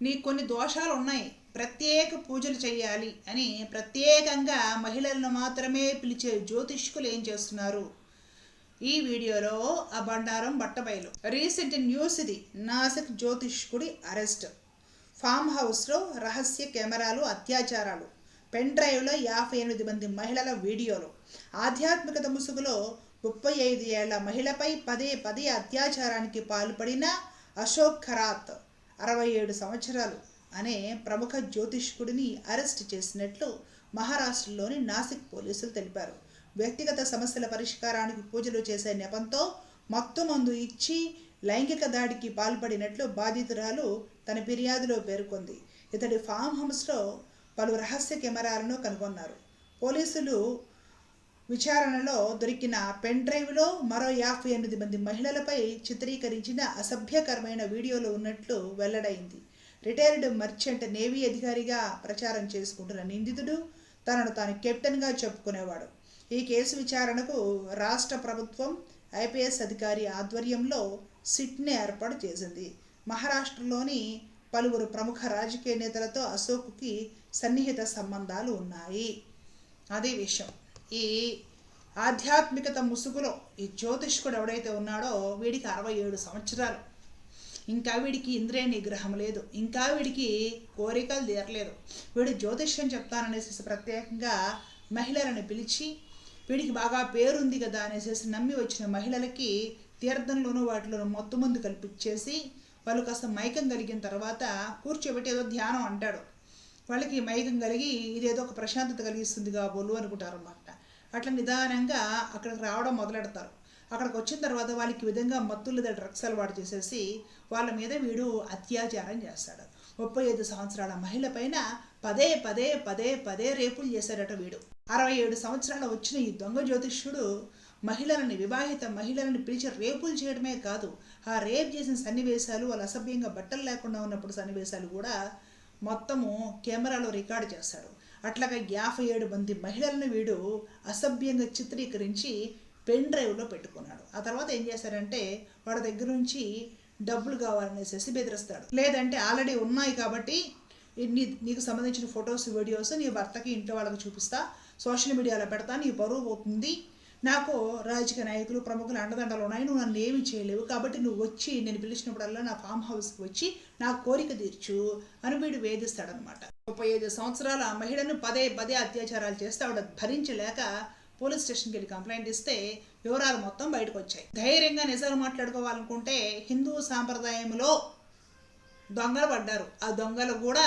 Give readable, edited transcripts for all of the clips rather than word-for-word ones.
నీకు కొన్ని దోషాలు ఉన్నాయి, ప్రత్యేక పూజలు చేయాలి అని ప్రత్యేకంగా మహిళలను మాత్రమే పిలిచే జ్యోతిష్కులు ఏం చేస్తున్నారు? ఈ వీడియోలో ఆ బండారం బట్టబయలు. రీసెంట్ న్యూస్ ఇది. నాసిక్ జ్యోతిష్కుడి అరెస్ట్, ఫామ్ హౌస్లో రహస్య కెమెరాలు, అత్యాచారాలు, పెన్ డ్రైవ్లో 58 మంది మహిళల వీడియోలు, ఆధ్యాత్మికత ముసుగులో 35 ఏళ్ల మహిళపై పదే పదే అత్యాచారానికి పాల్పడిన అశోక్ ఖరాత్ 67 సంవత్సరాలు అనే ప్రముఖ జ్యోతిష్కుడిని అరెస్ట్ చేసినట్లు మహారాష్ట్రలోని నాసిక్ పోలీసులు తెలిపారు. వ్యక్తిగత సమస్యల పరిష్కారానికి పూజలు చేసే నెపంతో మత్తుమందు ఇచ్చి లైంగిక దాడికి పాల్పడినట్లు బాధితురాలు తన ఫిర్యాదులో పేర్కొంది. ఇతడి ఫామ్ హౌస్లో పలు రహస్య కెమెరాలను కనుగొన్నారు. పోలీసులు విచారణలో దొరికిన పెన్ డ్రైవ్లో మరో 58 మంది మహిళలపై చిత్రీకరించిన అసభ్యకరమైన వీడియోలు ఉన్నట్లు వెల్లడైంది. రిటైర్డ్ మర్చెంట్ నేవీ అధికారిగా ప్రచారం చేసుకుంటున్న నిందితుడు తనను తాను కెప్టెన్గా చెప్పుకునేవాడు. ఈ కేసు విచారణకు రాష్ట్ర ప్రభుత్వం ఐపీఎస్ అధికారి ఆధ్వర్యంలో సిట్ని ఏర్పాటు చేసింది. మహారాష్ట్రలోని పలువురు ప్రముఖ రాజకీయ నేతలతో అశోక్కి సన్నిహిత సంబంధాలు ఉన్నాయి. అదే విషయం. ఈ ఆధ్యాత్మికత ముసుగులో ఈ జ్యోతిష్కుడు ఎవడైతే ఉన్నాడో వీడికి 67 సంవత్సరాలు. ఇంకా వీడికి ఇంద్రియ నిగ్రహం లేదు, ఇంకా వీడికి కోరికలు తీరలేదు. వీడు జ్యోతిష్యం చెప్తాననేసి ప్రత్యేకంగా మహిళలను పిలిచి, వీడికి బాగా పేరుంది కదా అనేసి నమ్మి వచ్చిన మహిళలకి తీర్థంలోనూ వాటిలోనూ మొత్తమందు కల్పించేసి వాళ్ళు కాస్త మైకం కలిగిన తర్వాత కూర్చోబెట్టి ఏదో ధ్యానం అంటాడు. వాళ్ళకి మైకం కలిగి ఇదేదో ఒక ప్రశాంతత కలిగిస్తుంది కాబోలు అనుకుంటారు అన్నమాట. అట్లా నిదానంగా అక్కడికి రావడం మొదలెడతారు. అక్కడికి వచ్చిన తర్వాత వాళ్ళకి విధంగా మత్తులు డ్రగ్స్ అలవాటు చేసేసి వాళ్ళ మీద వీడు అత్యాచారం చేస్తాడు. 35 సంవత్సరాల మహిళ పైన పదే పదే పదే పదే రేపులు చేశాడట వీడు. 67 సంవత్సరాలు వచ్చిన ఈ దొంగ జ్యోతిష్యుడు మహిళలని, వివాహిత మహిళలను పిలిచి రేపులు చేయడమే కాదు, ఆ రేప్ చేసిన సన్నివేశాలు, వాళ్ళు అసభ్యంగా బట్టలు లేకుండా ఉన్నప్పుడు సన్నివేశాలు కూడా మొత్తము కెమెరాలో రికార్డు చేస్తాడు. అట్లాగా 57 మంది మహిళలను వీడు అసభ్యంగా చిత్రీకరించి పెన్ డ్రైవ్లో పెట్టుకున్నాడు. ఆ తర్వాత ఏం చేశారంటే వాడి దగ్గర నుంచి డబ్బులు కావాలనేసి బెదిరిస్తాడు. లేదంటే ఆల్రెడీ ఉన్నాయి కాబట్టి నీకు సంబంధించిన ఫొటోస్, వీడియోస్ నీ భర్తకి, ఇంట్లో వాళ్ళకి చూపిస్తా, సోషల్ మీడియాలో పెడతా, నీ పరువు పోతుంది, నాకు రాజకీయ నాయకులు, ప్రముఖులు అండదండలు ఉన్నాయి, నువ్వు నన్ను ఏమీ చేయలేవు, కాబట్టి నువ్వు వచ్చి నేను పిలిచినప్పుడల్లా నా ఫామ్ హౌస్కి వచ్చి నా కోరిక తీర్చు అని వీడు వేధిస్తాడనమాట. 35 సంవత్సరాల ఆ మహిళను పదే పదే అత్యాచారాలు చేస్తే ఆవిడ భరించలేక పోలీస్ స్టేషన్కి వెళ్ళి కంప్లైంట్ ఇస్తే వివరాలు మొత్తం బయటకు వచ్చాయి. ధైర్యంగా నిజాలు మాట్లాడుకోవాలనుకుంటే హిందూ సాంప్రదాయంలో దొంగలు పడ్డారు. ఆ దొంగలు కూడా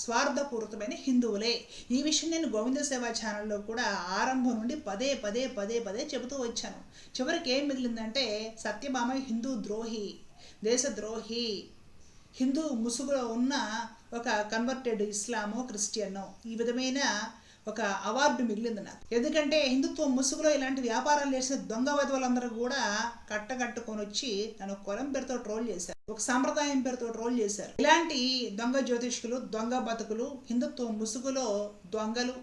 స్వార్థపూరితమైన హిందువులే. ఈ విషయం నేను గోవింద సేవా ఛానల్లో కూడా ఆరంభం నుండి పదే పదే పదే పదే చెబుతూ వచ్చాను. చివరికి ఏం మిగిలిందంటే సత్యభామ హిందూ ద్రోహి, దేశద్రోహి, హిందూ ముసుగులో ఉన్న ఒక కన్వర్టెడ్ ఇస్లామో క్రిస్టియన్నో ఈ విధమైన ఒక అవార్డు మిగిలింది నాకు. ఎందుకంటే హిందుత్వం ముసుగులో ఇలాంటి వ్యాపారాలు చేసిన దొంగ వధువులందరూ కూడా కట్టకట్టుకొని వచ్చి నన్ను కులం పేరుతో ట్రోల్ చేశారు, ఒక సాంప్రదాయం పేరుతో ట్రోల్ చేశారు. ఇలాంటి దొంగ జ్యోతిష్కులు, దొంగ బతుకులు, హిందుత్వం ముసుగులో దొంగలు,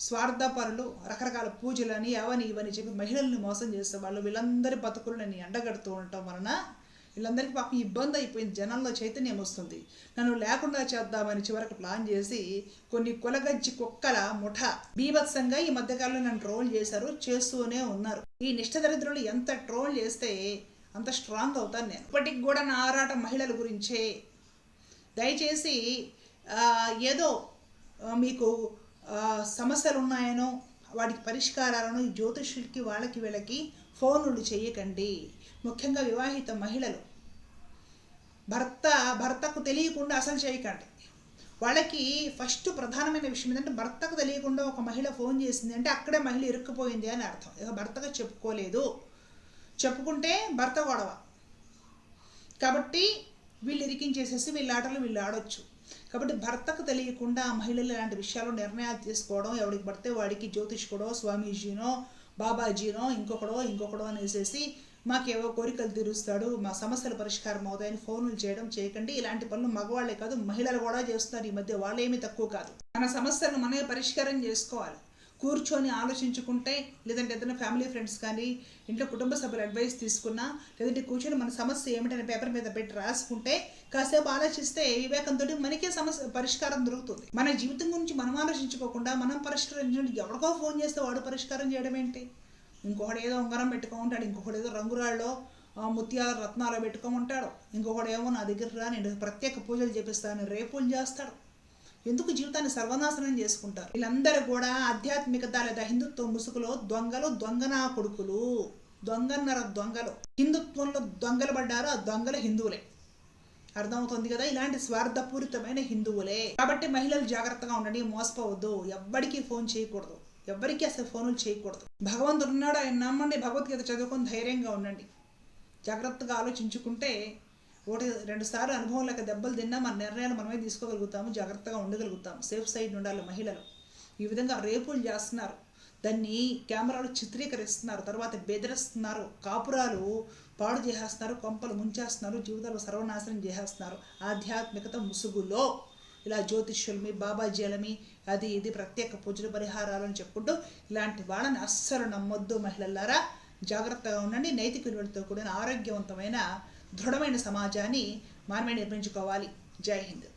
స్వార్థపరులు, రకరకాల పూజలని అవని ఇవని చెప్పి మహిళల్ని మోసం చేసే వాళ్ళు, వీళ్ళందరి బతుకులు నేను ఎండగడుతూ ఉండటం వలన వీళ్ళందరికీ పాపం ఇబ్బంది అయిపోయింది. జనంలో చైతన్యం వస్తుంది. నన్ను లేకుండా చేద్దామని చివరికి ప్లాన్ చేసి కొన్ని కులగజ్జి కుక్కల ముఠ బీభత్సంగా ఈ మధ్యకాలంలో నన్ను ట్రోల్ చేశారు, చేస్తూనే ఉన్నారు. ఈ నిష్ఠదరిద్రులు ఎంత ట్రోల్ చేస్తే అంత స్ట్రాంగ్ అవుతాను నేను. ఇప్పటికి కూడా నా ఆరాటం మహిళల గురించే. దయచేసి ఏదో మీకు సమస్యలు ఉన్నాయనో వాటికి పరిష్కారాలను ఈ జ్యోతిష్యులకి వాళ్ళకి వీళ్ళకి ఫోన్లు చేయకండి. ముఖ్యంగా వివాహిత మహిళలు భర్తకు తెలియకుండా అసలు చేయకండి. వాళ్ళకి ఫస్ట్ ప్రధానమైన విషయం ఏంటంటే భర్తకు తెలియకుండా ఒక మహిళ ఫోన్ చేసింది అంటే అక్కడే మహిళ ఇరుక్కుపోయింది అని అర్థం. ఇక భర్తగా చెప్పుకోలేదు, చెప్పుకుంటే భర్త గొడవ. కాబట్టి వీళ్ళు ఇరికించేసేసి వీళ్ళ ఆటలు వీళ్ళు ఆడొచ్చు. కాబట్టి భర్తకు తెలియకుండా మహిళలు ఇలాంటి విషయాలు నిర్ణయాలు తీసుకోవడం, ఎవరికి పడితే వాడికి జ్యోతిష్కుడో, స్వామీజీనో, బాబాజీనో, ఇంకొకడో అనేసి మాకేవో కోరికలు తీరుస్తాడు, మా సమస్యల పరిష్కారం అవుతాయని ఫోన్లు చేయకండి. ఇలాంటి పనులు మగవాళ్లే కాదు మహిళలు కూడా చేస్తున్నారు ఈ మధ్య. వాళ్ళేమీ తక్కువ కాదు. మన సమస్యలను మనమే పరిష్కారం చేసుకోవాలి. కూర్చొని ఆలోచించుకుంటే, లేదంటే ఏదైనా ఫ్యామిలీ ఫ్రెండ్స్ కానీ ఇంట్లో కుటుంబ సభ్యుల అడ్వైస్ తీసుకున్నా, లేదంటే కూర్చొని మన సమస్య ఏమిటనే పేపర్ మీద పెట్టి రాసుకుంటే, కాసేపు ఆలోచిస్తే వివేకంతో మనకే సమస్య పరిష్కారం దొరుకుతుంది. మన జీవితం గురించి మనం ఆలోచించుకోకుండా మనం పరిష్కరించడం, ఎవరికో ఫోన్ చేస్తే వాడు పరిష్కారం చేయడం ఏంటి? ఇంకొకడు ఏదో ఉంగరం పెట్టుకోమంటాడు, ఇంకొకడు ఏదో రంగురాళ్ళలో ముత్యాల రత్నాలు పెట్టుకోమంటాడు, ఇంకొకడు ఏమో నా దగ్గర రా నేను ప్రత్యేక పూజలు చేపిస్తాను రేపులు చేస్తాడు. ఎందుకు జీవితాన్ని సర్వనాశనం చేసుకుంటారు? వీళ్ళందరూ కూడా ఆధ్యాత్మికత లేదా హిందుత్వ ముసుగులో దొంగలు, దొంగనా కొడుకులు, దొంగన్నర దొంగలు. హిందుత్వంలో దొంగలు పడ్డారు, ఆ దొంగలు హిందువులే. అర్థమవుతుంది కదా? ఇలాంటి స్వార్థపూరితమైన హిందువులే. కాబట్టి మహిళలు జాగ్రత్తగా ఉండండి, మోసపోవద్దు, ఎవ్వడికి ఫోన్ చేయకూడదు, ఎవ్వరికి అసలు ఫోన్లు చేయకూడదు. భగవంతుడు ఉన్నాడు, ఆయన నమ్మండి, భగవద్గీత చదువుకొని ధైర్యంగా ఉండండి. జాగ్రత్తగా ఆలోచించుకుంటే 1-2 సార్లు అనుభవంలోకి దెబ్బలు తిన్నా మన నిర్ణయాలు మనమే తీసుకోగలుగుతాము, జాగ్రత్తగా ఉండగలుగుతాము. సేఫ్ సైడ్ ఉండాలి మహిళలు. ఈ విధంగా రేపులు చేస్తున్నారు, దాన్ని కెమెరాలు చిత్రీకరిస్తున్నారు, తర్వాత బెదిరిస్తున్నారు, కాపురాలు పాడు చేసేస్తున్నారు, కొంపలు ముంచేస్తున్నారు, జీవితాలు సర్వనాశనం చేసేస్తున్నారు. ఆధ్యాత్మికత ముసుగులో ఇలా జ్యోతిష్యులమి, బాబాజీలమి, అది ఇది ప్రత్యేక పూజలు పరిహారాలు అని చెప్పుకుంటూ ఇలాంటి వాళ్ళని అస్సలు నమ్మొద్దు. మహిళలారా జాగ్రత్తగా ఉండండి. నైతిక విలువలతో కూడిన ఆరోగ్యవంతమైన దృఢమైన సమాజాన్ని మనమే నిర్మించుకోవాలి. జై హింద్.